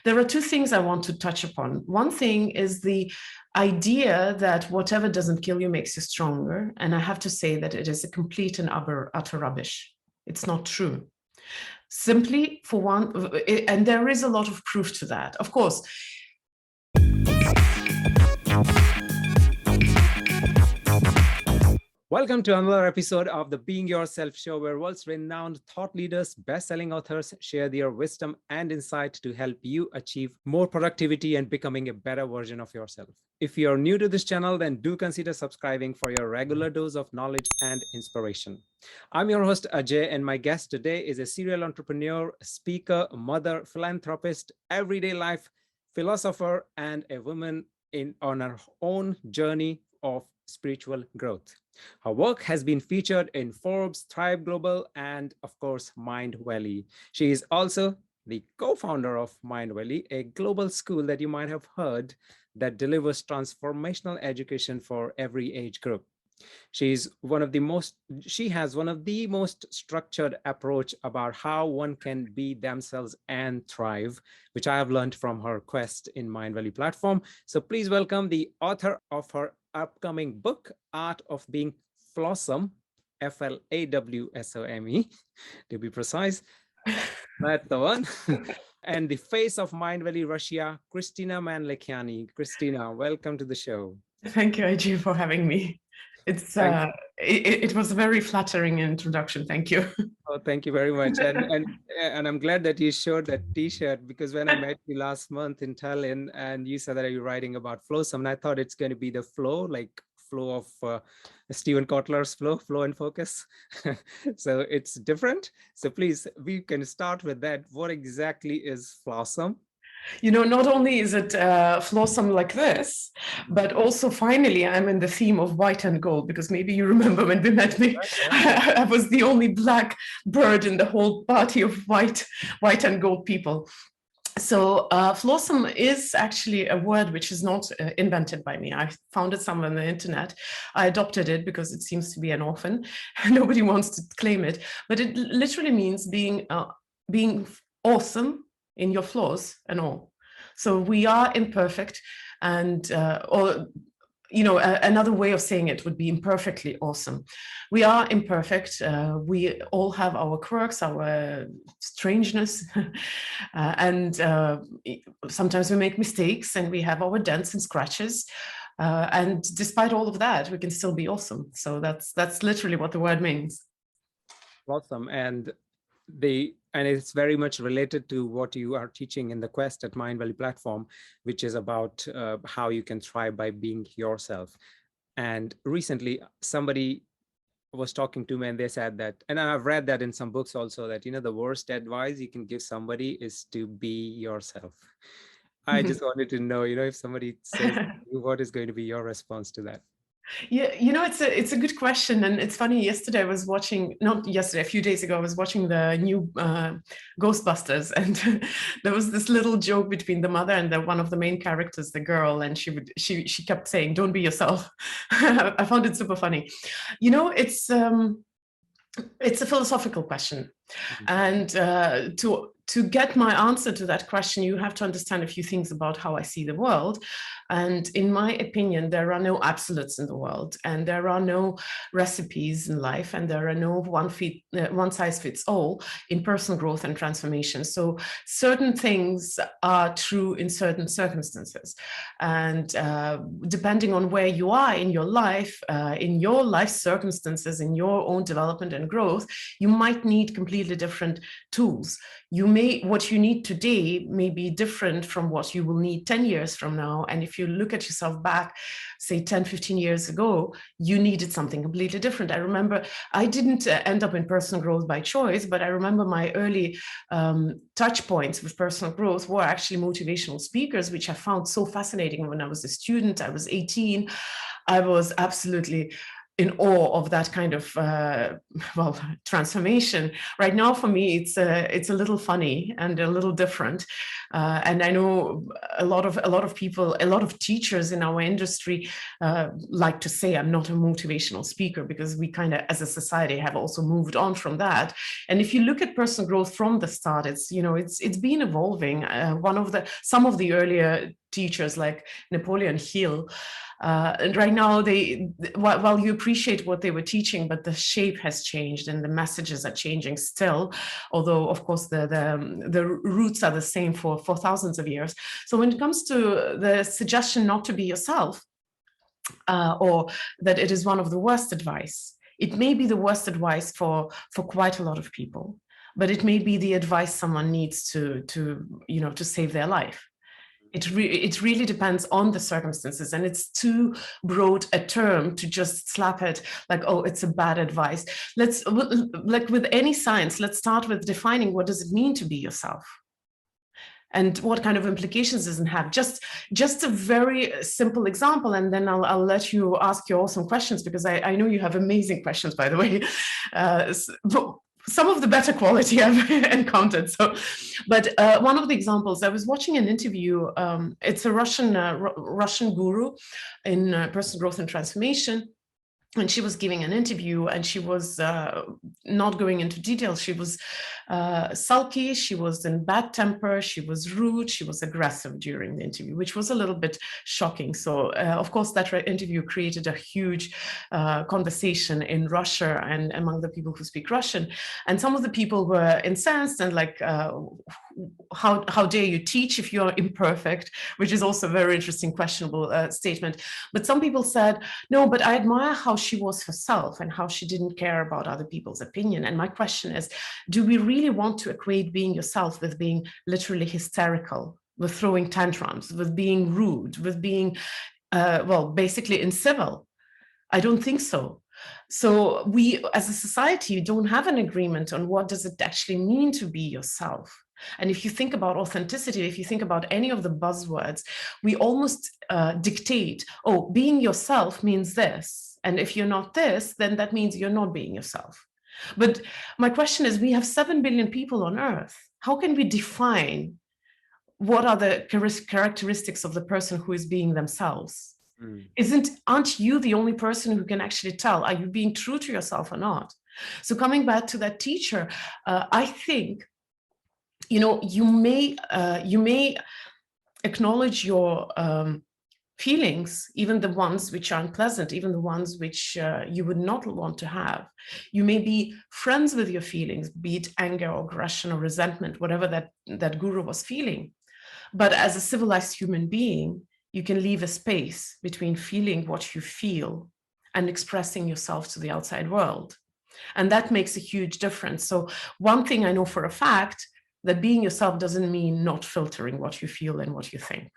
There are two things I want to touch upon. One thing is the idea that whatever doesn't kill you makes you stronger. And I have to say that it is a complete and utter rubbish. It's not true. Simply for one, and there is a lot of proof to that. Of course, welcome to another episode of the Being Yourself show, where world's renowned thought leaders, best-selling authors share their wisdom and insight to help you achieve more productivity and becoming a better version of yourself. If you're new to this channel, then do consider subscribing for your regular dose of knowledge and inspiration. I'm your host, Ajay, and my guest today is a serial entrepreneur, speaker, mother, philanthropist, everyday life philosopher, and a woman on her own journey of spiritual growth. Her work has been featured in Forbes, Thrive Global, and of course, Mindvalley. She is also the co-founder of Mindvalley, a global school that you might have heard that delivers transformational education for every age group. She has one of the most structured approach about how one can be themselves and thrive, which I have learned from her quest in Mindvalley platform. So please welcome the author of her upcoming book, Art of Being Flawesome, Flawsome, to be precise. That's the one. And the face of Mindvalley Russia, Kristina Mänd-Lakhiani. Kristina, welcome to the show. Thank you, Ajay, for having me. It was a very flattering introduction. Thank you. Oh, thank you very much. And I'm glad that you showed that T-shirt, because when I met you last month in Tallinn and you said that you're writing about Flawesome, and I thought it's going to be the flow, like flow of Stephen Kotler's flow and focus. So it's different. So please, we can start with that. What exactly is Flawesome? You know, not only is it Flawesome like this, but also finally I'm in the theme of white and gold, because maybe you remember when we met me, I was the only black bird in the whole party of white and gold people. So Flawesome is actually a word which is not invented by me. I found it somewhere on the internet. I adopted it because it seems to be an orphan. Nobody wants to claim it, but it literally means being awesome in your flaws and all. So we are imperfect, and another way of saying it would be imperfectly awesome. We are imperfect. We all have our quirks, our strangeness, and sometimes we make mistakes, and we have our dents and scratches. And despite all of that, we can still be awesome. So that's literally what the word means. Awesome. And it's very much related to what you are teaching in the Quest at Mindvalley platform, which is about how you can thrive by being yourself. And recently somebody was talking to me and they said that, and I've read that in some books also, that, the worst advice you can give somebody is to be yourself. I just wanted to know, if somebody says, what is going to be your response to that? Yeah, it's a good question. And it's funny, yesterday I was watching, not yesterday, a few days ago, I was watching the new Ghostbusters, and there was this little joke between the mother and one of the main characters, the girl, and she kept saying, "Don't be yourself." I found it super funny. It's a philosophical question. And to get my answer to that question, you have to understand a few things about how I see the world. And in my opinion, there are no absolutes in the world, and there are no recipes in life, and there are no one size fits all in personal growth and transformation. So certain things are true in certain circumstances. And depending on where you are in your life circumstances, in your own development and growth, you might need completely different tools. What you need today may be different from what you will need 10 years from now. And if you look at yourself back, say 10, 15 years ago, you needed something completely different. I remember I didn't end up in personal growth by choice, but I remember my early touch points with personal growth were actually motivational speakers, which I found so fascinating. When I was a student, I was 18. I was absolutely in awe of that kind of transformation. Right now, for me, it's a little funny and a little different. And I know a lot of people, a lot of teachers in our industry like to say I'm not a motivational speaker, because we kind of, as a society, have also moved on from that. And if you look at personal growth from the start, it's been evolving. Some of the earlier teachers like Napoleon Hill, and right now while you appreciate what they were teaching, but the shape has changed and the messages are changing still, although of course the roots are the same for thousands of years. So when it comes to the suggestion not to be yourself, or that it is one of the worst advice, it may be the worst advice for quite a lot of people, but it may be the advice someone needs to save their life. It really depends on the circumstances, and it's too broad a term to just slap it like, oh, it's a bad advice. Like with any science, let's start with defining what does it mean to be yourself, and what kind of implications does it have. Just a very simple example, and then I'll let you ask your awesome questions, because I know you have amazing questions, by the way. Some of the better quality I've encountered. But one of the examples, I was watching an interview. It's a Russian guru in personal growth and transformation. And she was giving an interview, and she was not going into details. She was sulky, she was in bad temper, she was rude, she was aggressive during the interview, which was a little bit shocking. So of course that interview created a huge conversation in Russia and among the people who speak Russian. And some of the people were incensed and like, how dare you teach if you're imperfect, which is also a very interesting, questionable statement. But some people said, no, but I admire how she was herself and how she didn't care about other people's opinion. And my question is, do we really want to equate being yourself with being literally hysterical, with throwing tantrums, with being rude, with being, basically incivil? I don't think so. So we, as a society, don't have an agreement on what does it actually mean to be yourself. And if you think about authenticity, if you think about any of the buzzwords, we almost dictate, oh, being yourself means this. And if you're not this, then that means you're not being yourself. But my question is, we have 7 billion people on Earth. How can we define what are the characteristics of the person who is being themselves? Aren't you the only person who can actually tell, are you being true to yourself or not? So coming back to that teacher, I think, you may acknowledge your feelings, even the ones which are unpleasant, even the ones which you would not want to have. You may be friends with your feelings, be it anger or aggression or resentment, whatever that guru was feeling. But as a civilized human being, you can leave a space between feeling what you feel and expressing yourself to the outside world. And that makes a huge difference. So one thing I know for a fact, that being yourself doesn't mean not filtering what you feel and what you think.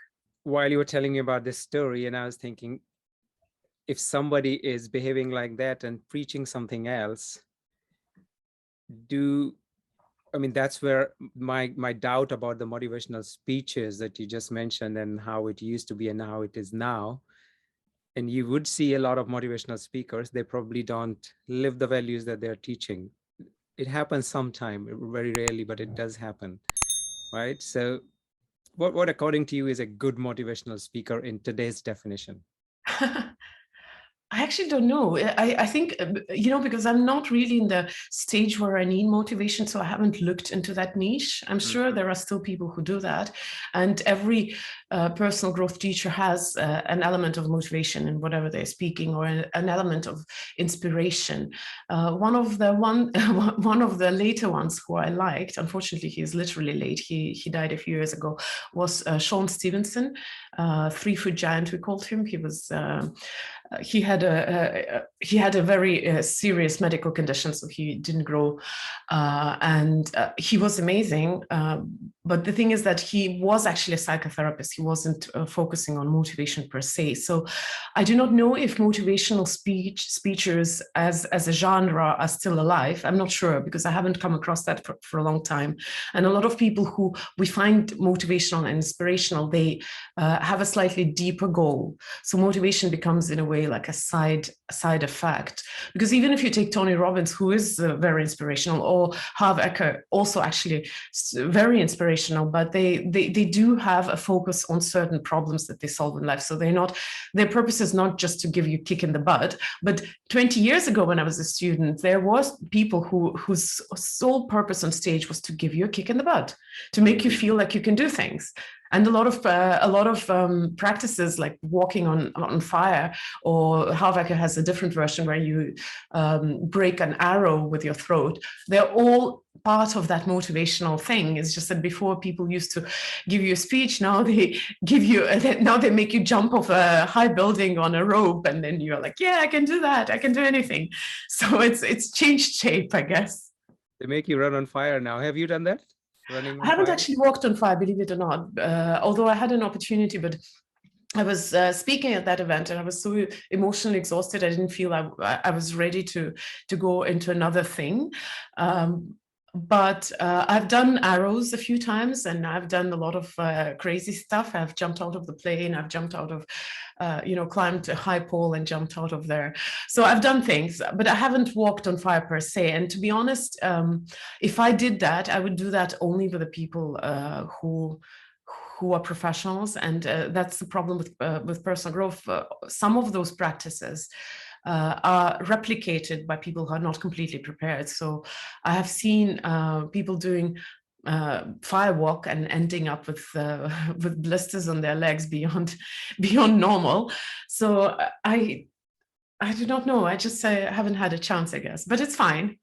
While you were telling me about this story, and I was thinking, if somebody is behaving like that and preaching something else, that's where my doubt about the motivational speeches that you just mentioned and how it used to be and how it is now. And you would see a lot of motivational speakers, they probably don't live the values that they're teaching. It happens sometime, very rarely, but it does happen, right? So what according to you is a good motivational speaker in today's definition? I actually don't know. I think, because I'm not really in the stage where I need motivation, so I haven't looked into that niche. I'm sure there are still people who do that. And every personal growth teacher has an element of motivation in whatever they're speaking, or an element of inspiration. One of the later ones who I liked, unfortunately, he's literally late. He died a few years ago, was Sean Stevenson, 3-foot giant, we called him. He was... he had a very serious medical condition, so he didn't grow, and he was amazing. But the thing is that he was actually a psychotherapist. He wasn't focusing on motivation per se. So I do not know if motivational speeches as a genre are still alive. I'm not sure, because I haven't come across that for a long time. And a lot of people who we find motivational and inspirational, they have a slightly deeper goal. So motivation becomes, in a way, way like a side effect. Because even if you take Tony Robbins, who is very inspirational, or Harv Eker, also actually very inspirational, but they do have a focus on certain problems that they solve in life. So their purpose is not just to give you a kick in the butt. But 20 years ago, when I was a student, there was people whose sole purpose on stage was to give you a kick in the butt, to make you feel like you can do things. And a lot of practices like walking on fire, or Harv Eker has a different version where you break an arrow with your throat. They're all part of that motivational thing. It's just that before people used to give you a speech, now they make you jump off a high building on a rope, and then you're like, yeah, I can do that. I can do anything. So it's changed shape, I guess. They make you run on fire now. Have you done that? I haven't actually walked on fire, believe it or not, although I had an opportunity, but I was speaking at that event and I was so emotionally exhausted. I didn't feel I was ready to go into another thing. But I've done arrows a few times, and I've done a lot of crazy stuff. I've jumped out of the plane. I've jumped out of, climbed a high pole and jumped out of there. So I've done things, but I haven't walked on fire per se. And to be honest, if I did that, I would do that only with the people who are professionals. And that's the problem with personal growth. Some of those practices are replicated by people who are not completely prepared. So I have seen people doing firewalk and ending up with blisters on their legs beyond normal. So I do not know. I just haven't had a chance, I guess, but it's fine.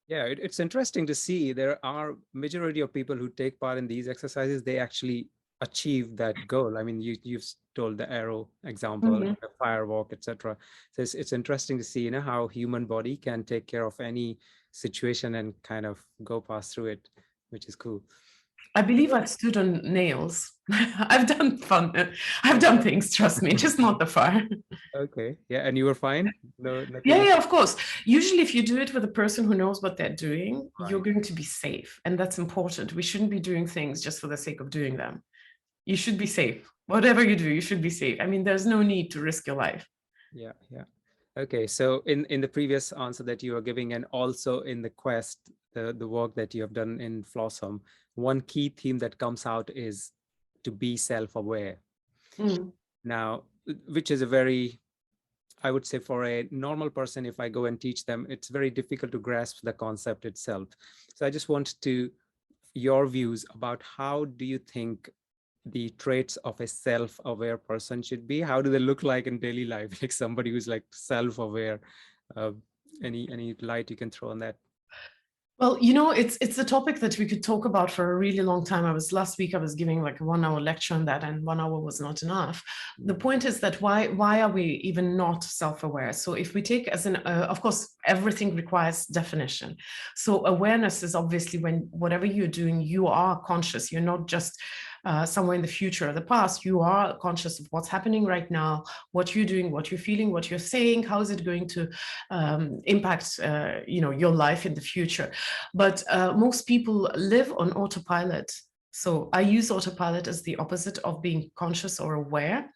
Yeah, it's interesting to see there are majority of people who take part in these exercises, they actually achieve that goal. I mean, you've told the arrow example, the firewalk, etc. So it's interesting to see, how human body can take care of any situation and kind of go past through it, which is cool. I believe I've stood on nails. I've done things, trust me, just not the fire. Okay. Yeah. And you were fine? No. Yeah, of course. Usually if you do it with a person who knows what they're doing, you're going to be safe. And that's important. We shouldn't be doing things just for the sake of doing them. You should be safe. Whatever you do, you should be safe. I mean, there's no need to risk your life. Yeah. Okay. So in the previous answer that you were giving, and also in the quest, the work that you have done in Flawesome, one key theme that comes out is to be self-aware. Now, which is a very, I would say, for a normal person, if I go and teach them, it's very difficult to grasp the concept itself. So I just want your views about how do you think the traits of a self-aware person should be? How do they look like in daily life? Like somebody who's like self-aware. Any light you can throw on that? Well, it's a topic that we could talk about for a really long time. Last week I was giving like a 1-hour lecture on that, and 1 hour was not enough. The point is that why are we even not self-aware? So if we take as of course, everything requires definition. So awareness is obviously when whatever you're doing, you are conscious. You're not just somewhere in the future or the past. You are conscious of what's happening right now, what you're doing, what you're feeling, what you're saying, how is it going to impact your life in the future. But most people live on autopilot. So I use autopilot as the opposite of being conscious or aware.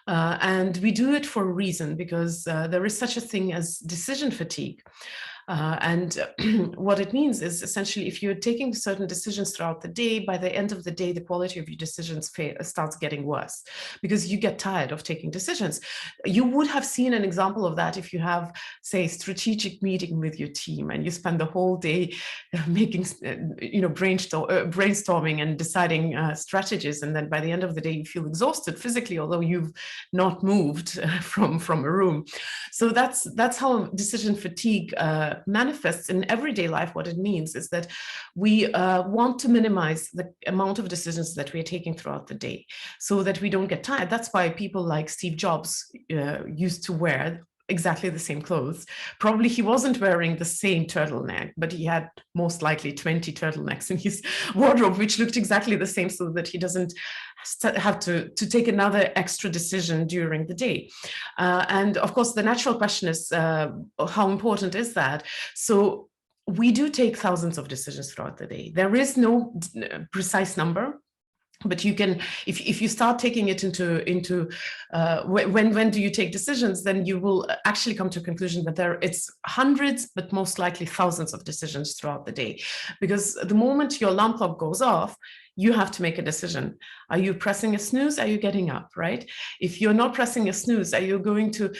And we do it for a reason, because there is such a thing as decision fatigue. And what it means is essentially if you're taking certain decisions throughout the day, by the end of the day, the quality of your decisions starts getting worse because you get tired of taking decisions. You would have seen an example of that if you have, say, strategic meeting with your team and you spend the whole day making, brainstorming and deciding strategies. And then by the end of the day, you feel exhausted physically, although you've not moved from a room. So that's how decision fatigue manifests in everyday life. What it means is that we want to minimize the amount of decisions that we are taking throughout the day so that we don't get tired. That's why people like Steve Jobs used to wear exactly the same clothes. Probably he wasn't wearing the same turtleneck, but he had most likely 20 turtlenecks in his wardrobe, which looked exactly the same, so that he doesn't have to take another extra decision during the day. And of course, the natural question is, how important is that? So we do take thousands of decisions throughout the day. There is no precise number. But you can, if you start taking it into when do you take decisions, then you will actually come to a conclusion that it's hundreds, but most likely thousands of decisions throughout the day. Because the moment your alarm clock goes off, you have to make a decision. Are you pressing a snooze? Are you getting up, right? If you're not pressing a snooze, are you going to,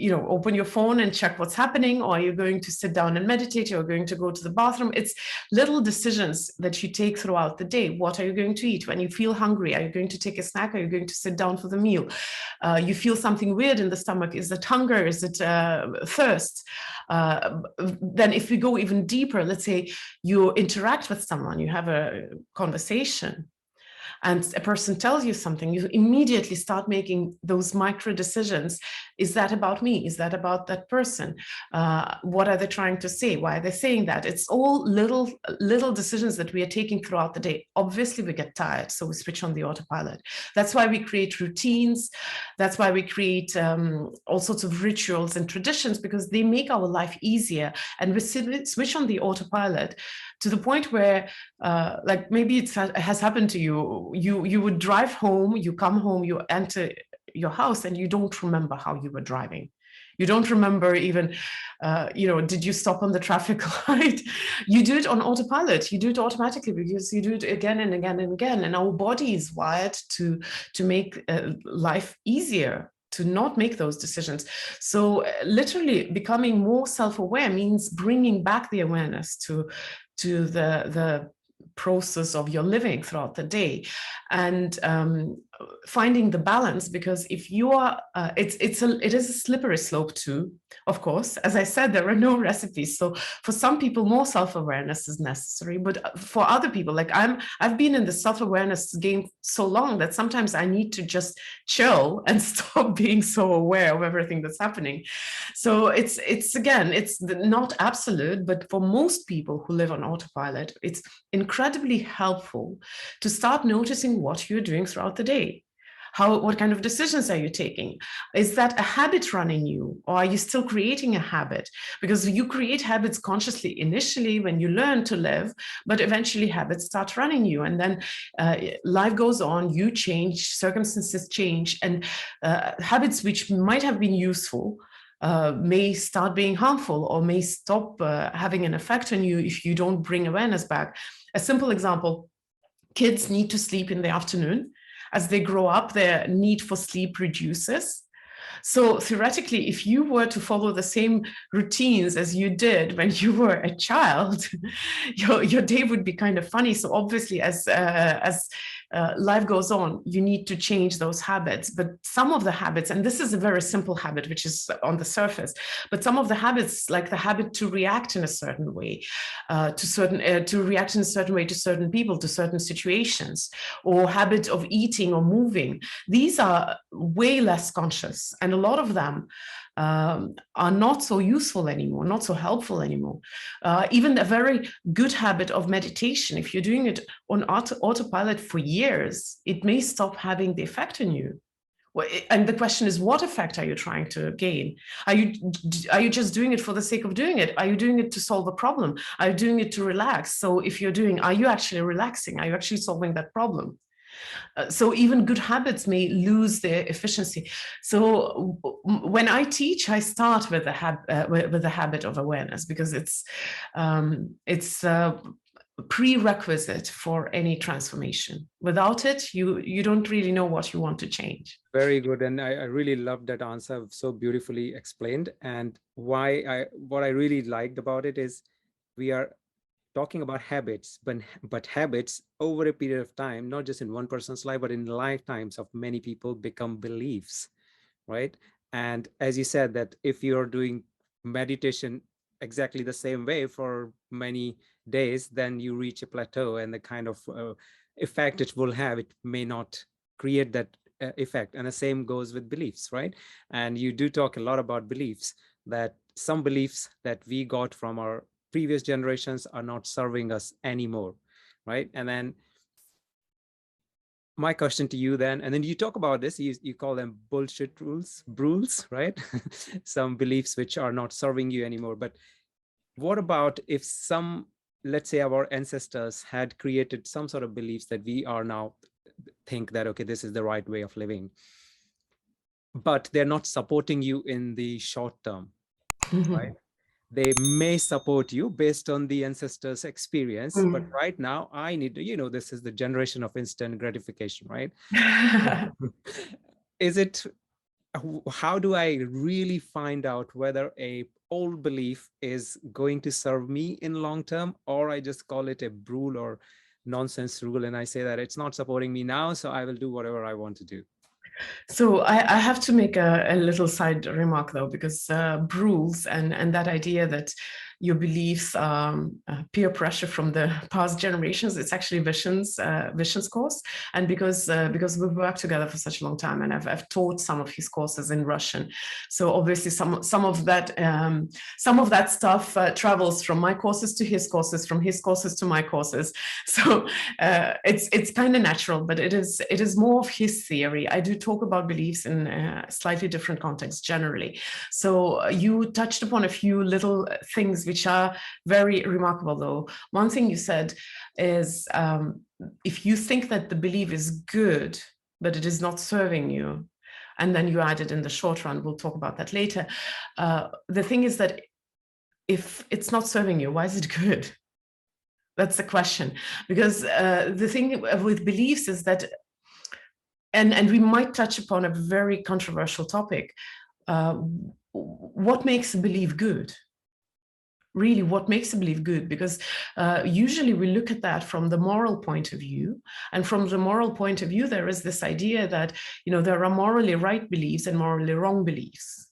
open your phone and check what's happening? Or are you going to sit down and meditate? Or going to go to the bathroom? It's little decisions that you take throughout the day. What are you going to eat? When you feel hungry, are you going to take a snack? Are you going to sit down for the meal? You feel something weird in the stomach. Is it hunger? Is it thirst? Then if we go even deeper, let's say you interact with someone, you have a conversation, and a person tells you something, you immediately start making those micro decisions. Is that about me? Is that about that person? What are they trying to say? Why are they saying that? It's all little decisions that we are taking throughout the day. Obviously, we get tired, so we switch on the autopilot. That's why we create routines. That's why we create all sorts of rituals and traditions, because they make our life easier. And we switch on the autopilot to the point where, like maybe it has happened to you. You would drive home, you come home, you enter your house, and you don't remember how you were driving. You don't remember even, did you stop on the traffic light? You do it on autopilot. You do it automatically because you do it again and again and again. And our body is wired to make life easier, to not make those decisions. So literally becoming more self-aware means bringing back the awareness to the process of your living throughout the day, and finding the balance. Because if you are, it is a slippery slope too. Of course, as I said, there are no recipes. So for some people, more self-awareness is necessary, but for other people, like I've been in the self-awareness game so long that sometimes I need to just chill and stop being so aware of everything that's happening. So it's not absolute, but for most people who live on autopilot, it's incredibly helpful to start noticing what you're doing throughout the day. What kind of decisions are you taking? Is that a habit running you, or are you still creating a habit? Because you create habits consciously initially when you learn to live, but eventually habits start running you, and then life goes on, you change, circumstances change, and habits which might have been useful may start being harmful, or may stop having an effect on you if you don't bring awareness back. A simple example: kids need to sleep in the afternoon. As they grow up, their need for sleep reduces. So theoretically, if you were to follow the same routines as you did when you were a child, your day would be kind of funny. So obviously, as life goes on, you need to change those habits. But some of the habits, and this is a very simple habit, which is on the surface, but some of the habits, like the habit to react in a certain way, to react in a certain way to certain people, to certain situations, or habit of eating or moving, these are way less conscious. And a lot of them are not so useful anymore, not so helpful anymore. Even a very good habit of meditation, if you're doing it on autopilot for years, it may stop having the effect on you. And the question is, what effect are you trying to gain? Are you just doing it for the sake of doing it? Are you doing it to solve a problem? Are you doing it to relax? So if are you actually relaxing? Are you actually solving that problem? So even good habits may lose their efficiency. So when I teach, I start with the habit of awareness, because it's a prerequisite for any transformation. Without it, you don't really know what you want to change. Very good. And I really loved that answer, so beautifully explained. And what I really liked about it is we are talking about habits, but habits over a period of time, not just in one person's life, but in lifetimes of many people, become beliefs, right? And as you said, that if you're doing meditation exactly the same way for many days, then you reach a plateau, and the kind of effect it will have, it may not create that effect. And the same goes with beliefs, right? And you do talk a lot about beliefs, that some beliefs that we got from our previous generations are not serving us anymore, right? And then my question to you then, and then you talk about this, you call them bullshit rules, right? Some beliefs which are not serving you anymore. But what about if some let's say our ancestors had created some sort of beliefs that we are now think that, okay, this is the right way of living, but they're not supporting you in the short term, right? They may support you based on the ancestors' experience, but right now I need to, this is the generation of instant gratification, right? Is it, how do I really find out whether a old belief is going to serve me in long term, or I just call it a rule or nonsense rule and I say that it's not supporting me now, so I will do whatever I want to do? So I have to make a little side remark though, because rules and that idea that your beliefs peer pressure from the past generations, it's actually Vishen's course. And because we've worked together for such a long time, and I've taught some of his courses in Russian, so obviously some of that stuff travels from my courses to his courses, from his courses to my courses. So it's kind of natural, but it is more of his theory. I do talk about beliefs in a slightly different context generally. So you touched upon a few little things which are very remarkable though. One thing you said is if you think that the belief is good, but it is not serving you, and then you add it in the short run, we'll talk about that later. The thing is that if it's not serving you, why is it good? That's the question. Because the thing with beliefs is that, and we might touch upon a very controversial topic, what makes a belief good? Really, what makes a belief good? Because usually we look at that from the moral point of view, and from the moral point of view, there is this idea that there are morally right beliefs and morally wrong beliefs.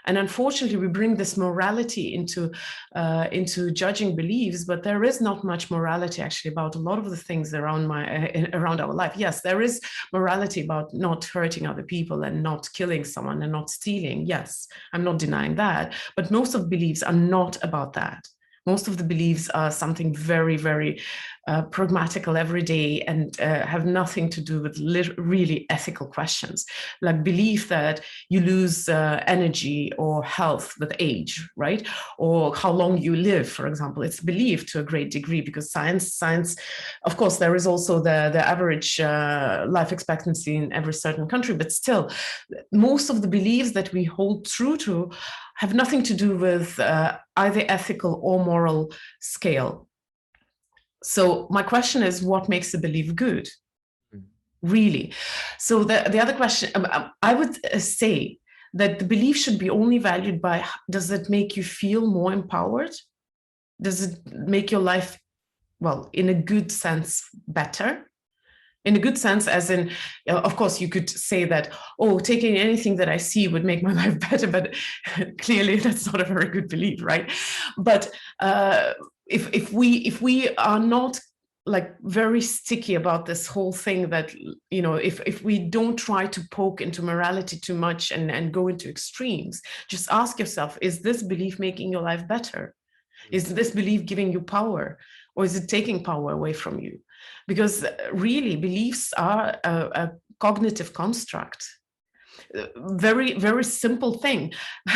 And unfortunately, we bring this morality into judging beliefs, but there is not much morality actually about a lot of the things around our life. Yes, there is morality about not hurting other people and not killing someone and not stealing. Yes, I'm not denying that. But most of the beliefs are not about that. Most of the beliefs are something very, very pragmatical, everyday, and have nothing to do with really ethical questions, like belief that you lose energy or health with age, right? Or how long you live, for example. It's believed to a great degree because science, of course, there is also the average life expectancy in every certain country, but still, most of the beliefs that we hold true to have nothing to do with either ethical or moral scale. So my question is, what makes a belief good? Really? So the other question, I would say that the belief should be only valued by, does it make you feel more empowered? Does it make your life, well, in a good sense, better? In a good sense, as in, of course, you could say that, oh, taking anything that I see would make my life better, but clearly that's not a very good belief, right? But if we are not like very sticky about this whole thing, that if we don't try to poke into morality too much and go into extremes, just ask yourself, is this belief making your life better? Is this belief giving you power, or is it taking power away from you? Because really, beliefs are a cognitive construct. Very, very simple thing.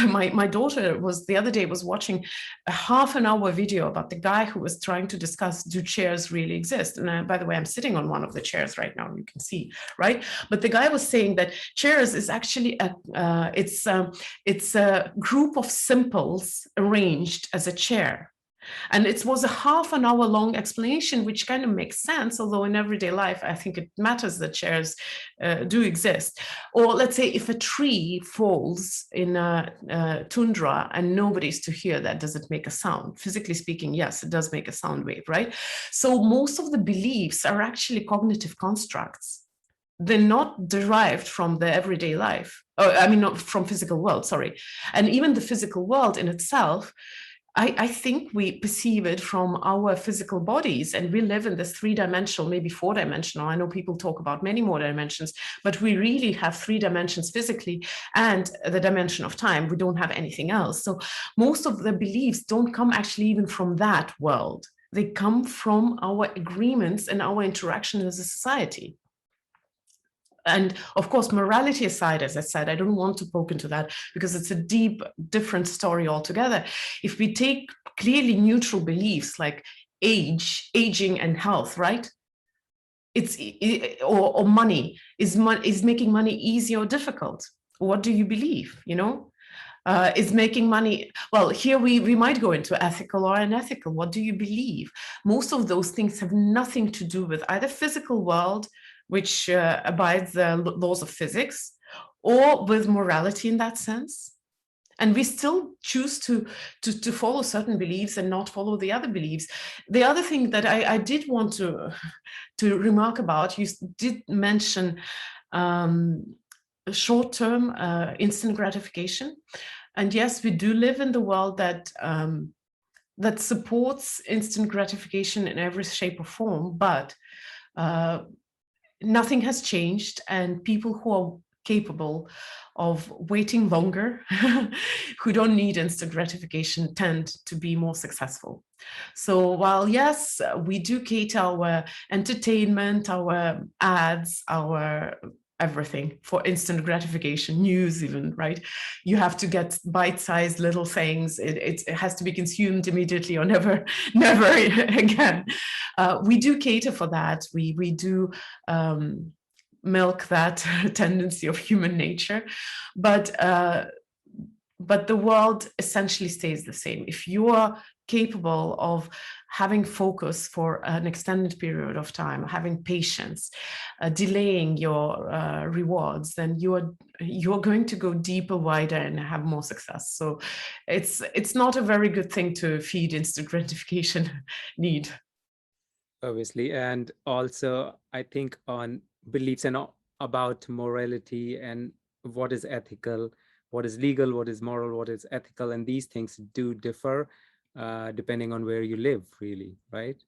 My daughter the other day was watching a half-an-hour video about the guy who was trying to discuss, do chairs really exist? And by the way, I'm sitting on one of the chairs right now, you can see, right? But the guy was saying that chairs is actually it's a group of simples arranged as a chair. And it was a half-an-hour long explanation, which kind of makes sense, although in everyday life, I think it matters that chairs do exist. Or let's say if a tree falls in a tundra and nobody's to hear that, does it make a sound? Physically speaking, yes, it does make a sound wave, right? So most of the beliefs are actually cognitive constructs. They're not derived from the everyday life. I mean, not from physical world, sorry. And even the physical world in itself, I think we perceive it from our physical bodies, and we live in this three-dimensional, maybe four-dimensional. I know people talk about many more dimensions, but we really have three dimensions physically and the dimension of time. We don't have anything else. So most of the beliefs don't come actually even from that world. They come from our agreements and our interaction as a society. And of course, morality aside, as I said, I don't want to poke into that because it's a deep, different story altogether. If we take clearly neutral beliefs like aging and health, right? Or money, is making money easy or difficult? What do you believe, you know? Is making money, well, here we might go into ethical or unethical. What do you believe? Most of those things have nothing to do with either physical world, which abides the laws of physics, or with morality in that sense. And we still choose to follow certain beliefs and not follow the other beliefs. The other thing that I did want to remark about, you did mention short-term instant gratification. And yes, we do live in the world that that supports instant gratification in every shape or form, but nothing has changed, and people who are capable of waiting longer, who don't need instant gratification, tend to be more successful. So while yes, we do cater our entertainment, our ads, our everything for instant gratification, news even, right? You have to get bite-sized little things. It has to be consumed immediately or never again. We do cater for that. We do milk that tendency of human nature, but the world essentially stays the same. If you are capable of having focus for an extended period of time, having patience, delaying your rewards, then you're going to go deeper, wider, and have more success. So it's not a very good thing to feed instant gratification need. Obviously, and also I think on beliefs and about morality and what is ethical, what is legal, what is moral, what is ethical, and these things do differ depending on where you live, really, right?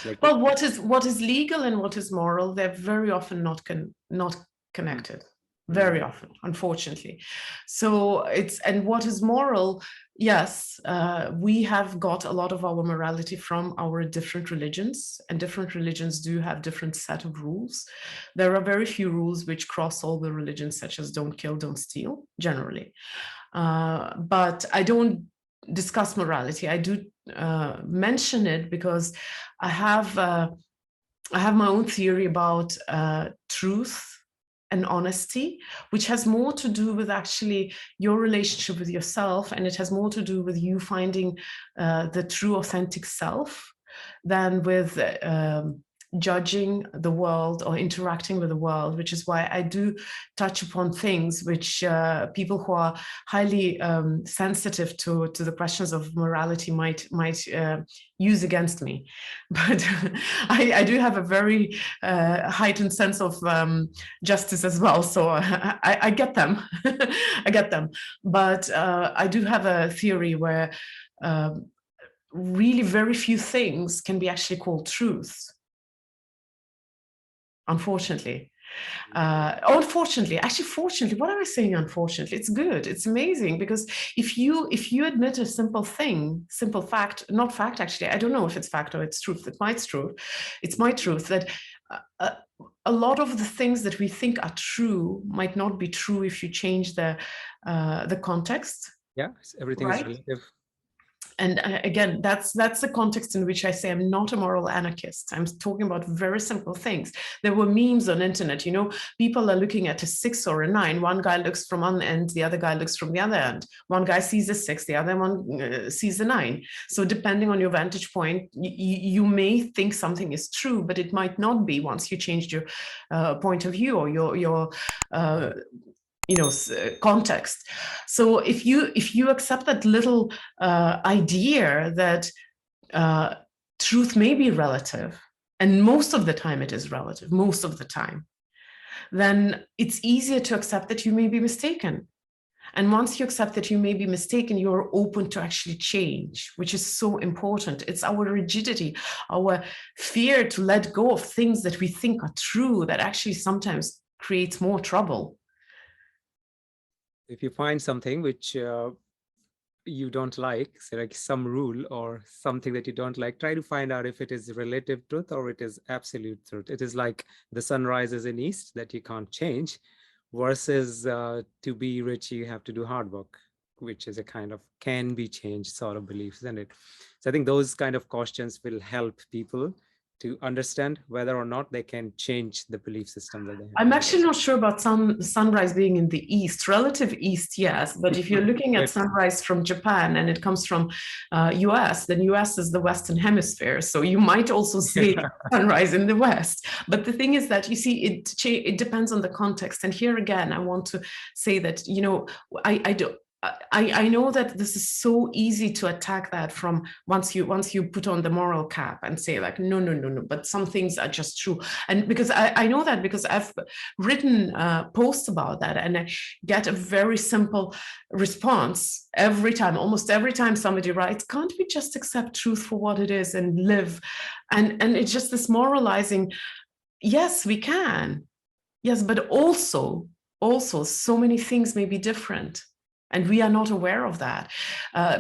Like, well, what is legal and what is moral, they're very often not connected. Very often, unfortunately. So and what is moral, yes, we have got a lot of our morality from our different religions, and different religions do have different set of rules. There are very few rules which cross all the religions, such as don't kill, don't steal, generally. But I don't discuss morality. I do mention it because I have my own theory about truth and honesty, which has more to do with actually your relationship with yourself, and it has more to do with you finding the true, authentic self than with judging the world or interacting with the world, which is why I do touch upon things which people who are highly sensitive to the questions of morality might use against me. But I do have a very heightened sense of justice as well, so I get them. I get them. But I do have a theory where really very few things can be actually called truth. Unfortunately. Unfortunately, actually, fortunately, what am I saying? Unfortunately, it's good. It's amazing, because if you admit a simple thing, simple fact, not fact, actually, I don't know if it's fact or it's truth. It's my truth that a lot of the things that we think are true might not be true if you change the context. Yeah, everything is relative. And again, that's the context in which I say I'm not a moral anarchist. I'm talking about very simple things. There were memes on internet, you know, people are looking at a 6 or a 9. One guy looks from one end, the other guy looks from the other end. One guy sees a 6, the other one sees a 9. So depending on your vantage point, you may think something is true, but it might not be once you changed your point of view or your context. So if you accept that little idea that truth may be relative, and most of the time it is relative, most of the time, then it's easier to accept that you may be mistaken. And once you accept that you may be mistaken, you're open to actually change, which is so important. It's our rigidity, our fear to let go of things that we think are true that actually sometimes creates more trouble. If you find something which you don't like, say like some rule or something that you don't like, try to find out if it is relative truth or it is absolute truth. It is like the sun rises in east that you can't change, versus to be rich you have to do hard work, which is a kind of can be changed sort of belief, isn't it? So I think those kind of questions will help people to understand whether or not they can change the belief system that they have. I'm actually not sure about sunrise being in the east. Relative east, yes. But if you're looking at sunrise from Japan and it comes from US, then US is the Western Hemisphere. So you might also see sunrise in the West. But the thing is that, you see, it depends on the context. And here again, I want to say that, you know, I know that this is so easy to attack that from once you put on the moral cap and say like, no, but some things are just true. And because I know that because I've written posts about that, and I get a very simple response every time, almost every time somebody writes, can't we just accept truth for what it is and live? And it's just this moralizing, yes, we can. Yes, but also so many things may be different. And we are not aware of that.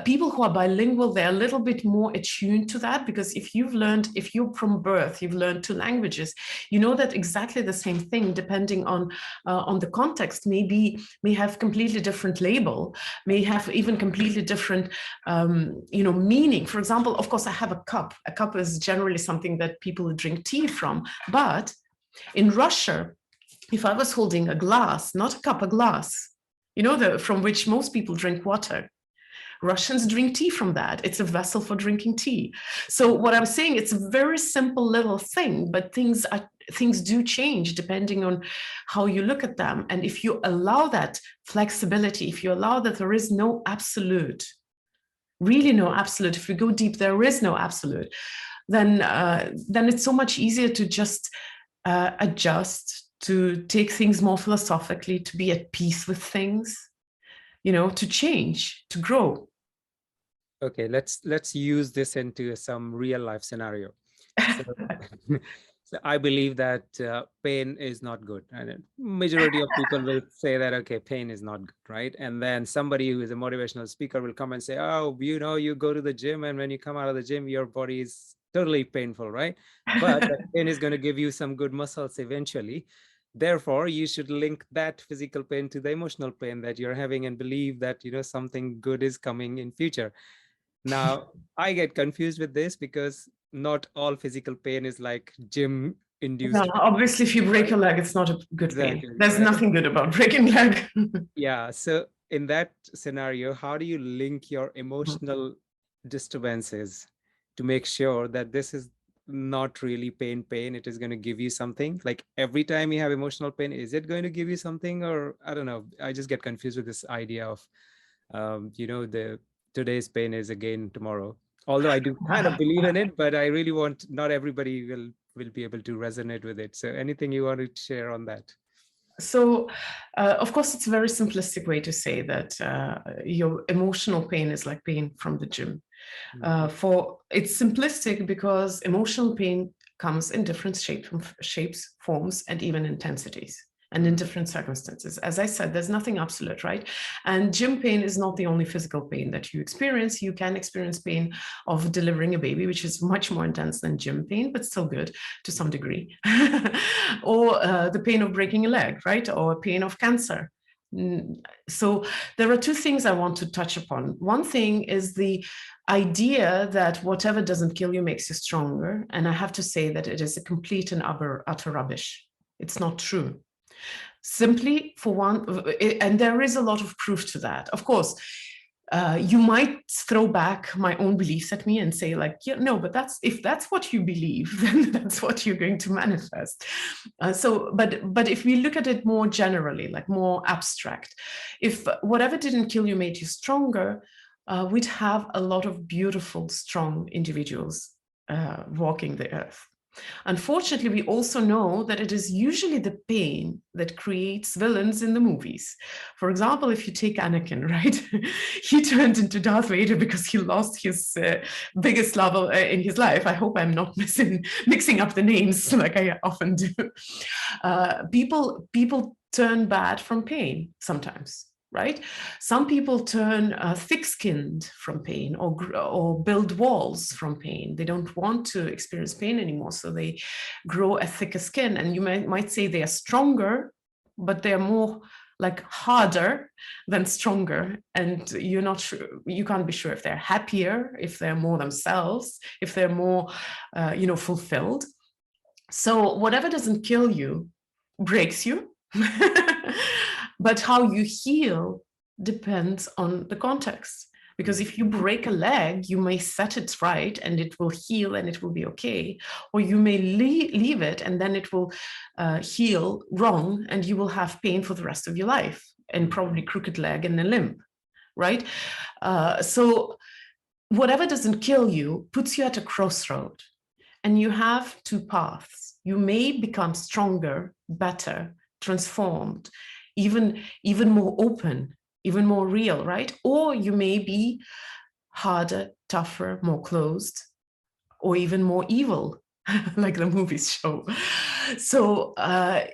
People who are bilingual, they're a little bit more attuned to that, because if you're from birth, you've learned 2 languages, you know that exactly the same thing, depending on the context, may have completely different label, may have even completely different, meaning. For example, of course, I have a cup. A cup is generally something that people drink tea from. But in Russia, if I was holding a glass, not a cup, a glass, you know, from which most people drink water. Russians drink tea from that. It's a vessel for drinking tea. So what I'm saying, it's a very simple little thing, but things do change depending on how you look at them. And if you allow that flexibility, if you allow that there is no absolute, really no absolute, if we go deep, there is no absolute, then it's so much easier to just adjust, to take things more philosophically, to be at peace with things, you know, to change, to grow. Okay, let's use this into some real life scenario. So I believe that pain is not good, and majority of people will say that, okay, pain is not good, right? And then somebody who is a motivational speaker will come and say, oh, you know, you go to the gym, and when you come out of the gym, your body is totally painful, right? But that pain is going to give you some good muscles eventually. Therefore, you should link that physical pain to the emotional pain that you're having and believe that, you know, something good is coming in future. Now, I get confused with this because not all physical pain is like gym induced. No, obviously, if you break a leg, it's not a good pain. There's nothing good about breaking leg. Yeah. So in that scenario, how do you link your emotional disturbances to make sure that this is not really pain, it is going to give you something? Like every time you have emotional pain, is it going to give you something? Or I don't know, I just get confused with this idea of today's pain is again tomorrow, although I do kind of believe in it, but I really want, not everybody will be able to resonate with it. So anything you want to share on that? So, of course, it's a very simplistic way to say that your emotional pain is like pain from the gym. It's simplistic because emotional pain comes in different shapes, forms, and even intensities, and in different circumstances. As I said, there's nothing absolute, right? And gym pain is not the only physical pain that you experience. You can experience pain of delivering a baby, which is much more intense than gym pain, but still good to some degree. Or the pain of breaking a leg, right? Or pain of cancer. So there are 2 things I want to touch upon. One thing is the idea that whatever doesn't kill you makes you stronger. And I have to say that it is a complete and utter rubbish. It's not true. Simply for one, and there is a lot of proof to that. Of course, you might throw back my own beliefs at me and say like, yeah, no, but if that's what you believe, then that's what you're going to manifest. But if we look at it more generally, like more abstract, if whatever didn't kill you made you stronger, we'd have a lot of beautiful, strong individuals walking the earth. Unfortunately, we also know that it is usually the pain that creates villains in the movies. For example, if you take Anakin, right? He turned into Darth Vader because he lost his biggest love in his life. I hope I'm not mixing up the names like I often do. People turn bad from pain sometimes. right? Some people turn thick-skinned from pain, or build walls from pain. They don't want to experience pain anymore, so they grow a thicker skin. And you might say they are stronger, but they're more like harder than stronger. And you're not sure, you can't be sure if they're happier, if they're more themselves, if they're more, fulfilled. So whatever doesn't kill you breaks you. But how you heal depends on the context. Because if you break a leg, you may set it right and it will heal and it will be okay. Or you may leave it and then it will heal wrong and you will have pain for the rest of your life, and probably crooked leg and a limp, right? So whatever doesn't kill you puts you at a crossroad, and you have two paths. You may become stronger, better, transformed, even more open, even more real, right? Or you may be harder, tougher, more closed, or even more evil, like the movies show. So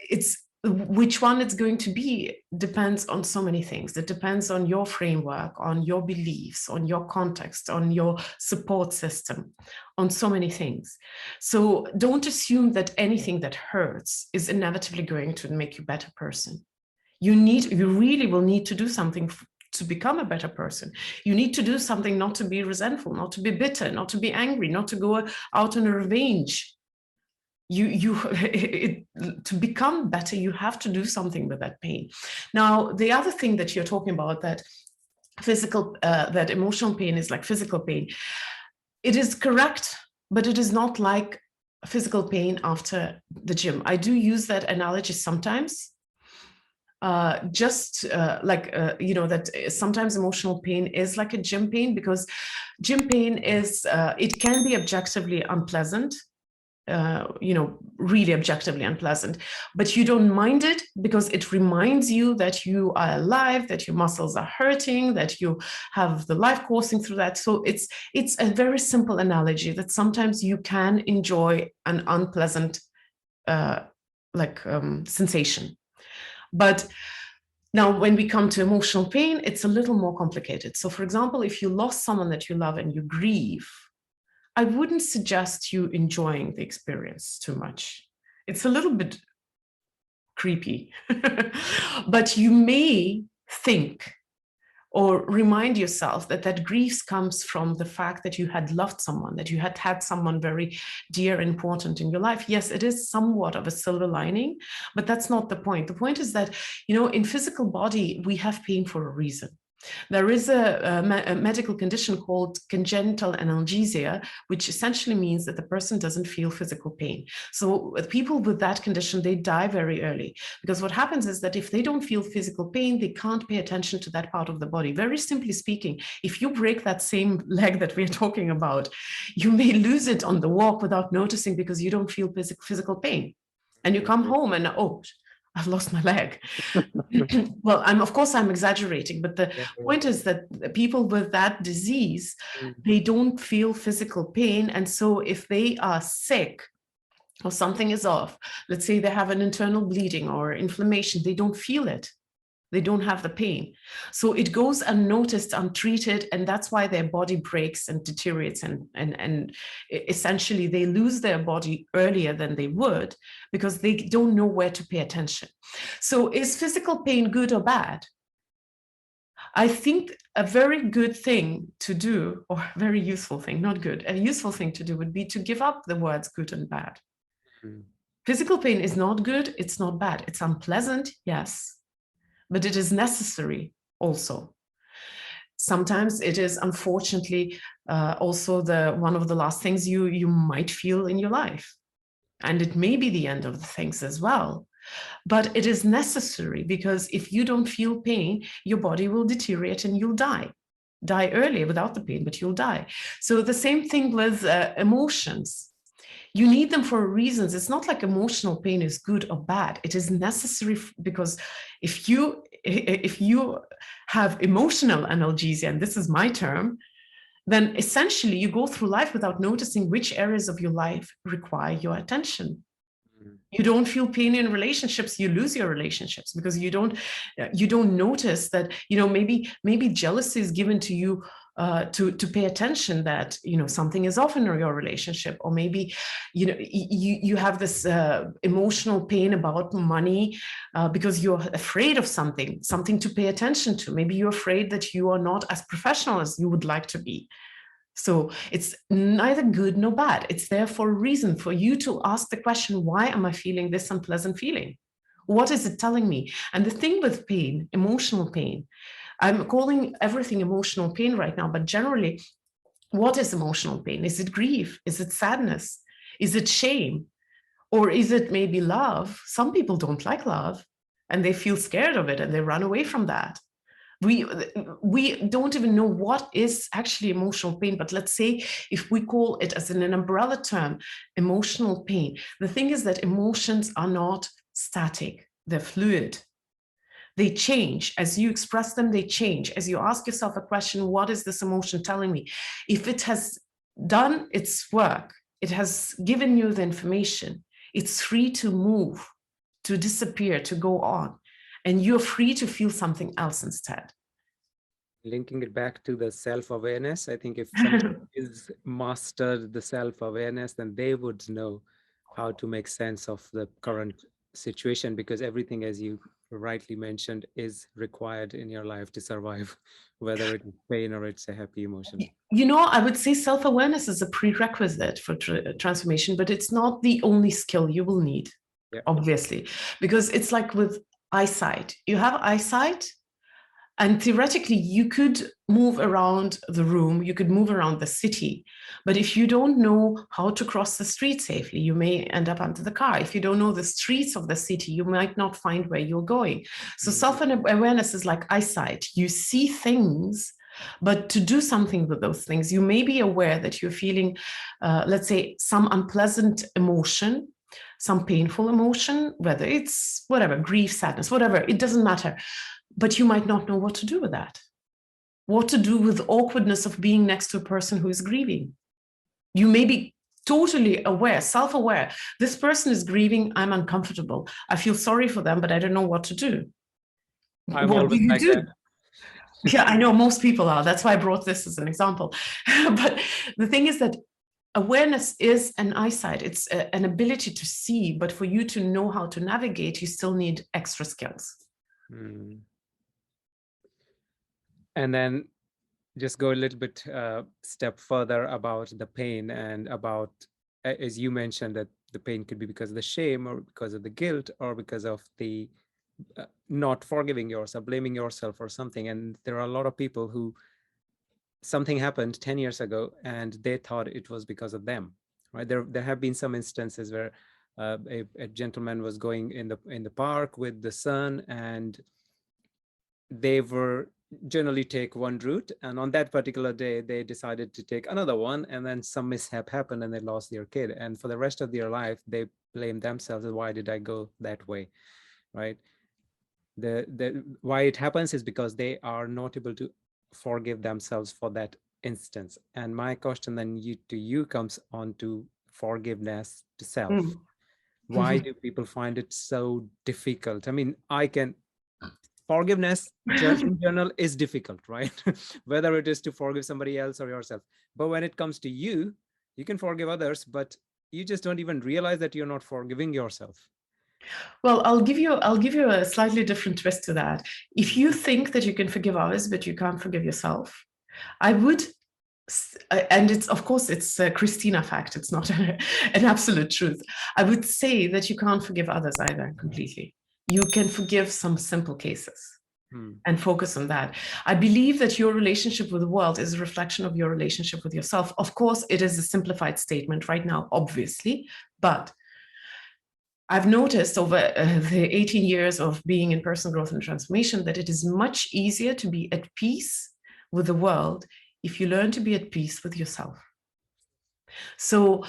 it's which one it's going to be depends on so many things. It depends on your framework, on your beliefs, on your context, on your support system, on so many things. So don't assume that anything that hurts is inevitably going to make you a better person. You really will need to do something to become a better person. You need to do something not to be resentful, not to be bitter, not to be angry, not to go out on a revenge. To become better, you have to do something with that pain. Now, the other thing that you're talking about, that that emotional pain is like physical pain, it is correct, but it is not like physical pain after the gym. I do use that analogy sometimes. That sometimes emotional pain is like a gym pain, because gym pain is, it can be objectively unpleasant, really objectively unpleasant, but you don't mind it because it reminds you that you are alive, that your muscles are hurting, that you have the life coursing through that. So it's a very simple analogy that sometimes you can enjoy an unpleasant sensation. But now, when we come to emotional pain, it's a little more complicated. So, for example, if you lost someone that you love and you grieve, I wouldn't suggest you enjoying the experience too much. It's a little bit creepy, but you may think or remind yourself that grief comes from the fact that you had loved someone, that you had someone very dear and important in your life. Yes, it is somewhat of a silver lining, but that's not the point. The point is that, in physical body, we have pain for a reason. There is a medical condition called congenital analgesia, which essentially means that the person doesn't feel physical pain. So people with that condition, they die very early, because what happens is that if they don't feel physical pain, they can't pay attention to that part of the body. Very simply speaking, if you break that same leg that we're talking about, you may lose it on the walk without noticing, because you don't feel physical pain. And you come home and, oh, I've lost my leg. Well, of course I'm exaggerating, but the point is that people with that disease, they don't feel physical pain. And so if they are sick or something is off, let's say they have an internal bleeding or inflammation, they don't feel it. They don't have the pain. So it goes unnoticed, untreated, and that's why their body breaks and deteriorates, and essentially they lose their body earlier than they would, because they don't know where to pay attention. So is physical pain good or bad? I think a very good thing to do, or a very useful thing, not good, a useful thing to do would be to give up the words good and bad. Physical pain is not good, it's not bad. It's unpleasant, yes, but it is necessary also. Sometimes it is, unfortunately, also one of the last things you might feel in your life. And it may be the end of the things as well. But it is necessary, because if you don't feel pain, your body will deteriorate and you'll die early without the pain, but you'll die. So the same thing with emotions. You need them for reasons. It's not like emotional pain is good or bad. It is necessary, because if you have emotional analgesia, and this is my term, then essentially you go through life without noticing which areas of your life require your attention. You don't feel pain in relationships, you lose your relationships because you don't notice that, maybe jealousy is given to you to pay attention that, something is off in your relationship, or maybe, you have this emotional pain about money because you're afraid of something to pay attention to. Maybe you're afraid that you are not as professional as you would like to be. So it's neither good nor bad. It's there for a reason, for you to ask the question, why am I feeling this unpleasant feeling? What is it telling me? And the thing with pain, emotional pain, I'm calling everything emotional pain right now, but generally, what is emotional pain? Is it grief? Is it sadness? Is it shame? Or is it maybe love? Some people don't like love and they feel scared of it and they run away from that. We don't even know what is actually emotional pain, but let's say if we call it as an umbrella term, emotional pain, the thing is that emotions are not static, they're fluid. They change. As you express them, they change. As you ask yourself a question, what is this emotion telling me? If it has done its work, it has given you the information, it's free to move, to disappear, to go on. And you're free to feel something else instead. Linking it back to the self-awareness, I think if someone is mastered the self-awareness, then they would know how to make sense of the current situation, because everything, as you rightly mentioned, is required in your life to survive, whether it's pain or it's a happy emotion. I would say self-awareness is a prerequisite for transformation, but it's not the only skill you will need, obviously, because it's like with eyesight. You have eyesight, and theoretically, you could move around the room, you could move around the city. But if you don't know how to cross the street safely, you may end up under the car. If you don't know the streets of the city, you might not find where you're going. So self-awareness is like eyesight. You see things, but to do something with those things, you may be aware that you're feeling, let's say, some unpleasant emotion, some painful emotion, whether it's whatever, grief, sadness, whatever, it doesn't matter. But you might not know what to do with that. What to do with the awkwardness of being next to a person who is grieving. You may be totally aware, self-aware. This person is grieving, I'm uncomfortable. I feel sorry for them, but I don't know what to do. What do you do? Yeah, I know most people are. That's why I brought this as an example. But the thing is that awareness is an eyesight. It's an ability to see, but for you to know how to navigate, you still need extra skills. And then just go a little bit step further about the pain, and about, as you mentioned, that the pain could be because of the shame or because of the guilt or because of the not forgiving yourself, blaming yourself for something. And there are a lot of people who something happened 10 years ago and they thought it was because of them, right? There have been some instances where a gentleman was going in the park with the son, and they were generally take one route, and on that particular day they decided to take another one, and then some mishap happened and they lost their kid, and for the rest of their life they blame themselves. Why did I go that way, right? The why it happens is because they are not able to forgive themselves for that instance. And my question then to you comes on to forgiveness to self. Why do people find it so difficult? I mean, forgiveness in general is difficult, right? Whether it is to forgive somebody else or yourself. But when it comes to you can forgive others, but you just don't even realize that you're not forgiving yourself. Well, I'll give you a slightly different twist to that. If you think that you can forgive others, but you can't forgive yourself, I would, and it's, of course, it's a Kristina fact, it's not an absolute truth. I would say that you can't forgive others either completely. You can forgive some simple cases and focus on that. I believe that your relationship with the world is a reflection of your relationship with yourself. Of course, it is a simplified statement right now, obviously, but I've noticed over the 18 years of being in personal growth and transformation that it is much easier to be at peace with the world if you learn to be at peace with yourself. So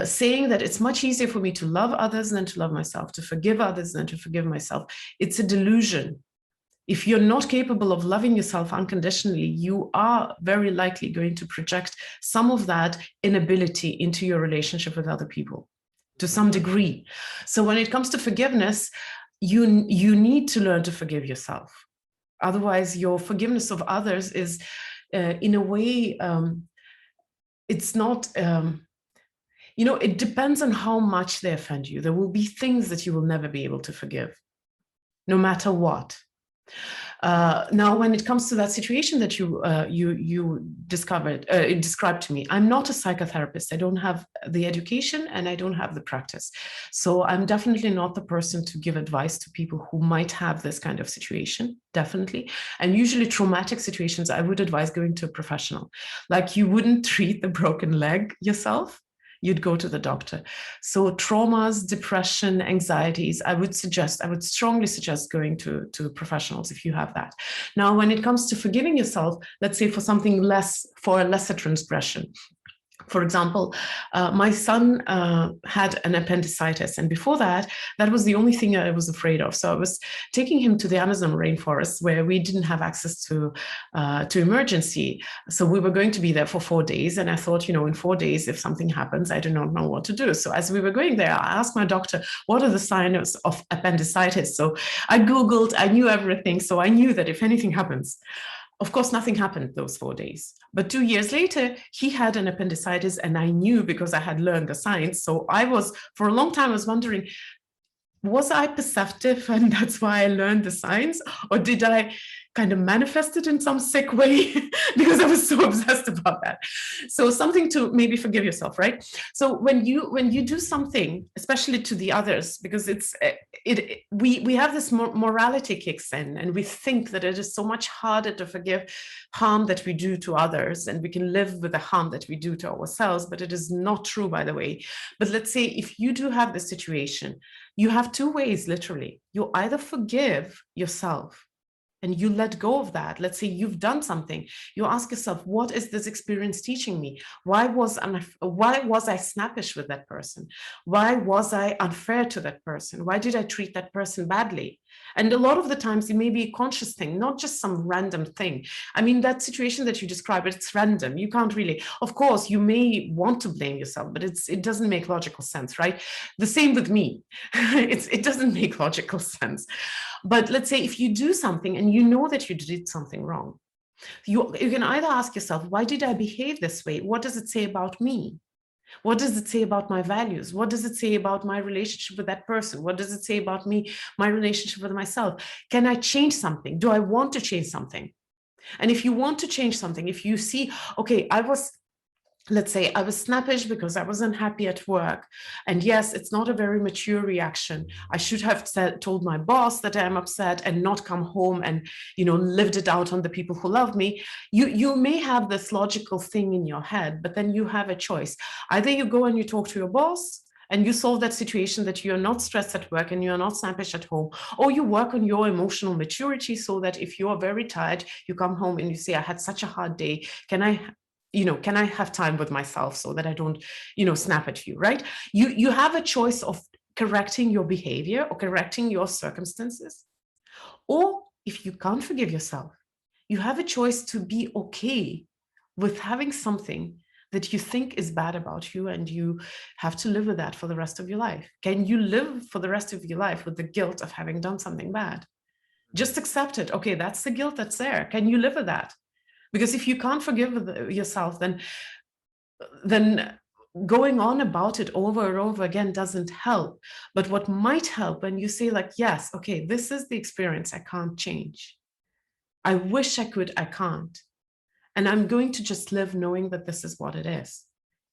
saying that it's much easier for me to love others than to love myself, to forgive others than to forgive myself, it's a delusion. If you're not capable of loving yourself unconditionally, you are very likely going to project some of that inability into your relationship with other people. to some degree. So when it comes to forgiveness, you need to learn to forgive yourself. Otherwise, your forgiveness of others is, in a way, it's not, it depends on how much they offend you. There will be things that you will never be able to forgive, no matter what. Now, when it comes to that situation that you described to me, I'm not a psychotherapist. I don't have the education and I don't have the practice. So I'm definitely not the person to give advice to people who might have this kind of situation, definitely. And usually traumatic situations, I would advise going to a professional. Like, you wouldn't treat the broken leg yourself. You'd go to the doctor. So traumas, depression, anxieties, I would strongly suggest going to professionals if you have that. Now, when it comes to forgiving yourself, let's say for a lesser transgression. For example, my son had an appendicitis, and before that was the only thing I was afraid of. So I was taking him to the Amazon rainforest, where we didn't have access to emergency. So we were going to be there for 4 days, and I thought, in 4 days, if something happens, I do not know what to do. So as we were going there, I asked my doctor, what are the signs of appendicitis? So I Googled, I knew everything. So I knew that if anything happens, of course, nothing happened those 4 days. But 2 years later, he had an appendicitis, and I knew because I had learned the science. So for a long time, I was wondering, was I perceptive and that's why I learned the science? Or did I kind of manifest it in some sick way because I was so obsessed about that? So something to maybe forgive yourself, right? So when you do something, especially to the others, because we have this morality kicks in, and we think that it is so much harder to forgive harm that we do to others, and we can live with the harm that we do to ourselves. But it is not true, by the way. But let's say if you do have this situation, you have two ways, literally. You either forgive yourself and you let go of that. Let's say you've done something. You ask yourself, what is this experience teaching me? Why was I snappish with that person? Why was I unfair to that person? Why did I treat that person badly? And a lot of the times it may be a conscious thing, not just some random thing. I mean, that situation that you described, it's random. You can't really, of course, you may want to blame yourself, but it doesn't make logical sense, right? The same with me. It doesn't make logical sense. But let's say if you do something and you know that you did something wrong, you can either ask yourself, why did I behave this way? What does it say about me? What does it say about my values? What does it say about my relationship with that person? What does it say about me, my relationship with myself? Can I change something? Do I want to change something? And if you want to change something, if you see, okay, let's say I was snappish because I was unhappy at work. And yes, it's not a very mature reaction. I should have told my boss that I'm upset and not come home and, lived it out on the people who love me. You may have this logical thing in your head, but then you have a choice. Either you go and you talk to your boss and you solve that situation, that you're not stressed at work and you're not snappish at home, or you work on your emotional maturity so that if you're very tired, you come home and you say, I had such a hard day. Can I have time with myself so that I don't, snap at you, right? You have a choice of correcting your behavior or correcting your circumstances. Or if you can't forgive yourself, you have a choice to be okay with having something that you think is bad about you, and you have to live with that for the rest of your life. Can you live for the rest of your life with the guilt of having done something bad? Just accept it. Okay, that's the guilt that's there. Can you live with that? Because if you can't forgive yourself, then going on about it over and over again doesn't help. But what might help when you say, like, yes, okay, this is the experience I can't change. I wish I could, I can't. And I'm going to just live knowing that this is what it is.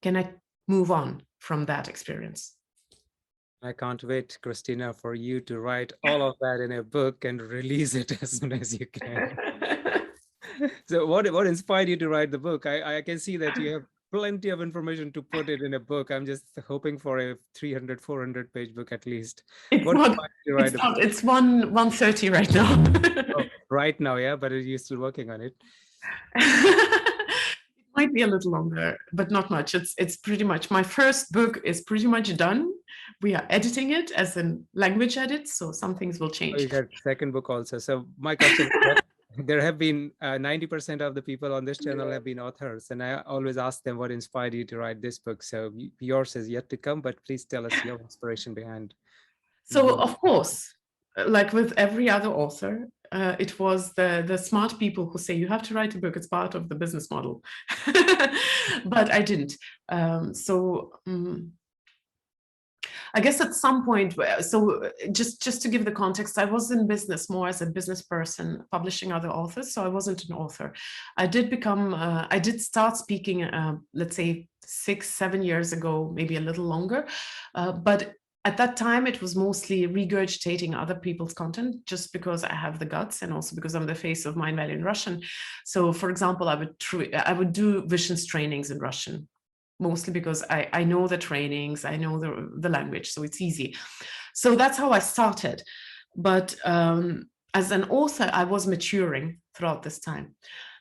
Can I move on from that experience? I can't wait, Kristina, for you to write all of that in a book and release it as soon as you can. So what inspired you to write the book? I can see that you have plenty of information to put it in a book. I'm just hoping for a 300, 400 page book at least. It's 130 right now. Oh, right now, yeah, but you're still working on it. It might be a little longer, but not much. It's pretty much, my first book is pretty much done. We are editing it as in language edit, so some things will change. Oh, you got second book also. So my question There have been 90% of the people on this channel have been authors, and I always ask them what inspired you to write this book. So yours is yet to come, but please tell us your inspiration behind. So of course, like with every other author, it was the smart people who say you have to write a book, it's part of the business model. But I didn't. I guess at some point, so just to give the context, I was in business more as a business person, publishing other authors, so I wasn't an author. I did start speaking, let's say 6-7 years ago, maybe a little longer, but at that time, it was mostly regurgitating other people's content just because I have the guts and also because I'm the face of Mindvalley in Russian. So for example, I would do visions trainings in Russian, mostly because I know the trainings, I know the language, so it's easy. So that's how I started. But as an author, I was maturing throughout this time.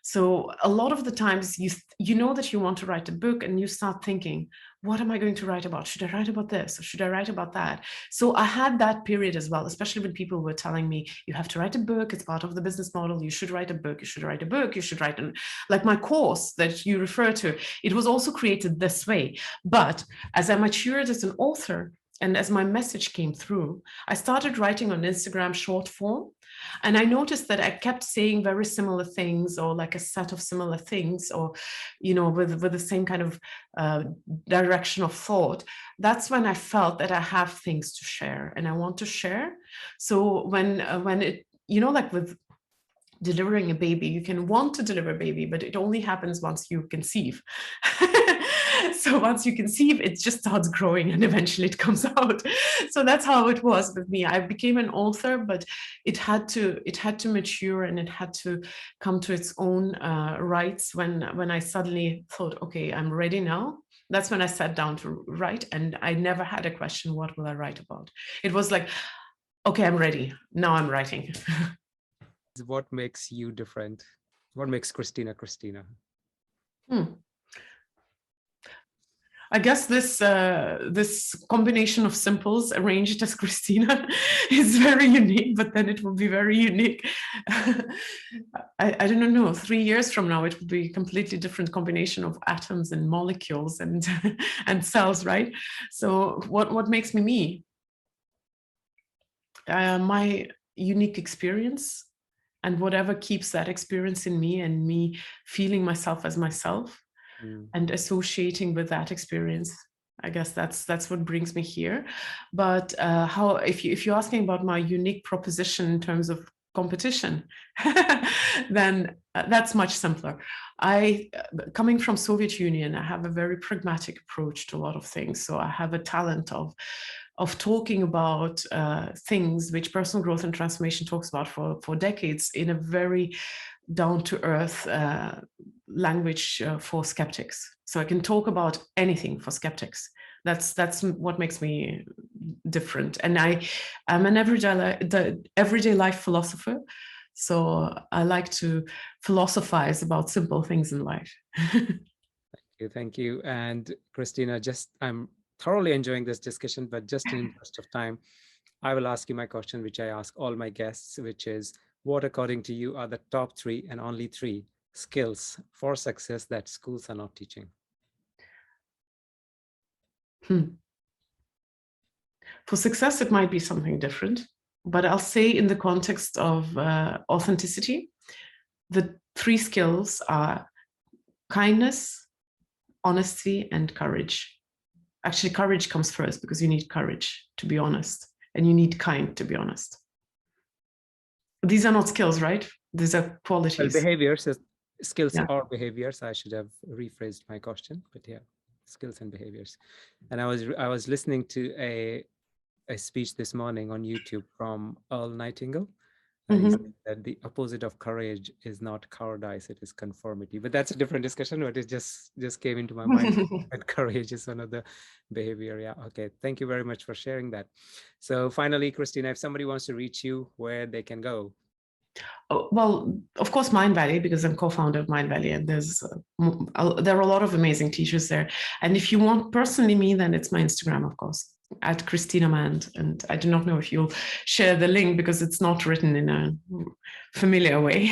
So a lot of the times you know that you want to write a book and you start thinking, what am I going to write about? Should I write about this or should I write about that? So I had that period as well, especially when people were telling me, you have to write a book, it's part of the business model, you should write a book, you should write a book, you should write like my course that you refer to, it was also created this way. But as I matured as an author and as my message came through, I started writing on Instagram short form. And I noticed that I kept saying very similar things, or like a set of similar things, or, you know, with the same kind of direction of thought. That's when I felt that I have things to share and I want to share. So when it, you know, like with delivering a baby, you can want to deliver a baby, but it only happens once you conceive. So once you conceive, it just starts growing and eventually it comes out. So that's how it was with me. I became an author, but it had to mature and it had to come to its own rights when I suddenly thought, okay, I'm ready now. That's when I sat down to write, and I never had a question, what will I write about? It was like, okay, I'm ready. Now I'm writing. What makes you different? What makes Kristina Kristina? I guess this combination of simples arranged as Kristina is very unique, but then it will be very unique. I don't know, 3 years from now, it will be a completely different combination of atoms and molecules and, and cells, right? So what makes me me? My unique experience and whatever keeps that experience in me and me feeling myself as myself. And associating with that experience. I guess that's what brings me here. But how, if you're asking about my unique proposition in terms of competition, then that's much simpler. Coming from Soviet Union, I have a very pragmatic approach to a lot of things. So I have a talent of talking about things which personal growth and transformation talks about for decades in a very down-to-earth language for skeptics. So I can talk about anything for skeptics. That's what makes me different. And I'm an everyday life philosopher. So I like to philosophize about simple things in life. Thank you. And Kristina, I'm thoroughly enjoying this discussion, but just in the interest of time, I will ask you my question, which I ask all my guests, which is, what, according to you, are the top 3 and only 3 skills for success that schools are not teaching? For success, it might be something different, but I'll say in the context of authenticity, the 3 skills are kindness, honesty, and courage. Actually, courage comes first because you need courage to be honest, and you need kind to be honest. These are not skills, right? These are qualities. Well, behaviors, skills or behaviors. I should have rephrased my question, but yeah, skills and behaviors. And I was listening to a speech this morning on YouTube from Earl Nightingale. He said that the opposite of courage is not cowardice, it is conformity. But that's a different discussion, but it just came into my mind that courage is one of the behavior. Yeah, okay. Thank you very much for sharing that. So finally, Kristina, if somebody wants to reach you, where they can go? Well, of course, Mindvalley, because I'm co-founder of Mindvalley, and there are a lot of amazing teachers there. And if you want personally me, then it's my Instagram, of course. at Kristina Mänd. And I do not know if you'll share the link because it's not written in a familiar way.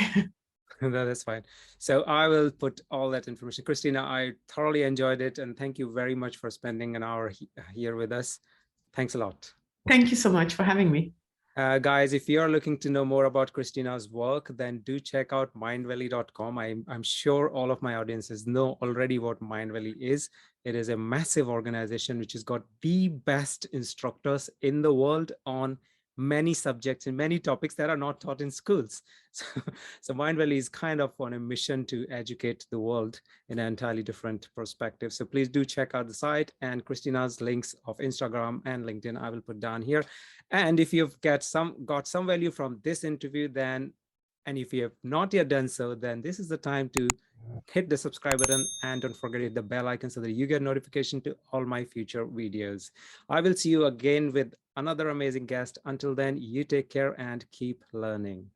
No, that's fine. So I will put all that information. Kristina, I thoroughly enjoyed it. And thank you very much for spending an hour here with us. Thanks a lot. Thank you so much for having me. Guys, if you're looking to know more about Kristina's work, then do check out mindvalley.com. I'm sure all of my audiences know already what Mindvalley is. It is a massive organization which has got the best instructors in the world on many subjects and many topics that are not taught in schools. So Mindvalley is kind of on a mission to educate the world in an entirely different perspective. So please do check out the site, and Kristina's links of Instagram and LinkedIn I will put down here. And if you've got some value from this interview, then, and if you have not yet done so, then this is the time to hit the subscribe button, and don't forget to hit the bell icon so that you get notification to all my future videos. I will see you again with another amazing guest. Until then, you take care and keep learning.